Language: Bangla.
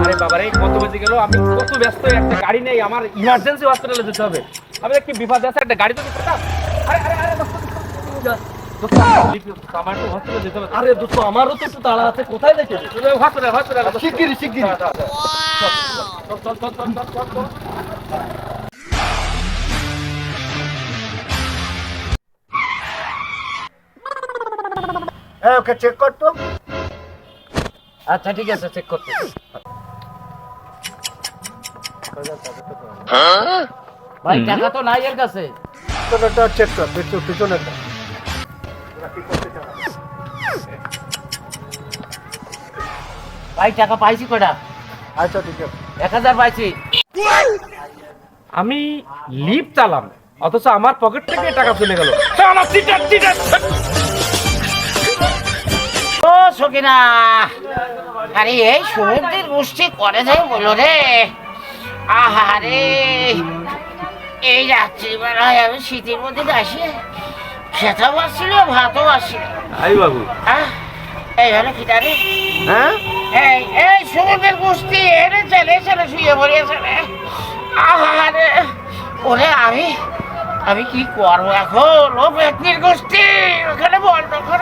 আরে বাবা রে, কত বেজে গেল, আমি কত ব্যস্ত, একটা গাড়ি নেই, আমার ইমার্জেন্সি হসপিটালে যেতে হবে। আমি একটু বিপদ আছে, একটা গাড়ি তো দিতে পারতাম। আরে আরে আরে দোস্ত, দোস্ত, আমার তো হসপিটালে যেতে হবে। আরে দোস্ত, আমারও তো একটু তাড়া আছে, কোথায় দেখে হসপিটাল হসপিটাল শিগগিরি শিগগিরি। চল চল চল চল চল চল চল। ওকে চেক কর তো। আচ্ছা ঠিক আছে, চেক করতে। ভাই টাকা তো নাই এর কাছে। পিছনেরটা চেক কর, পিছনেরটা। ভাই টাকা পাইছি কয়টা? আচ্ছা ঠিক আছে। 1000 পাইছি। আমি লিফট চালাম, অথচ আমার পকেট থেকে টাকা চলে গেল। ও সকিনা, আরে এই সমুদ্রের গোষ্ঠী করে যাই বলো রে। আহারে, এই রাত্রিবেলায় আমি শীতের মধ্যে আসি, খেতাও আসছিল ভাতও আসছিল। আই বাবু, এই হলো খিদা রে। হ্যাঁ এই এই সমুদ্রের গোষ্ঠী এনে চলে চলে শুয়ে পড়িয়েছে রে। আহারে, ওরে আমি কি করবো এখন? ও পেটনির গোষ্ঠী ওখানে বন্ধ করে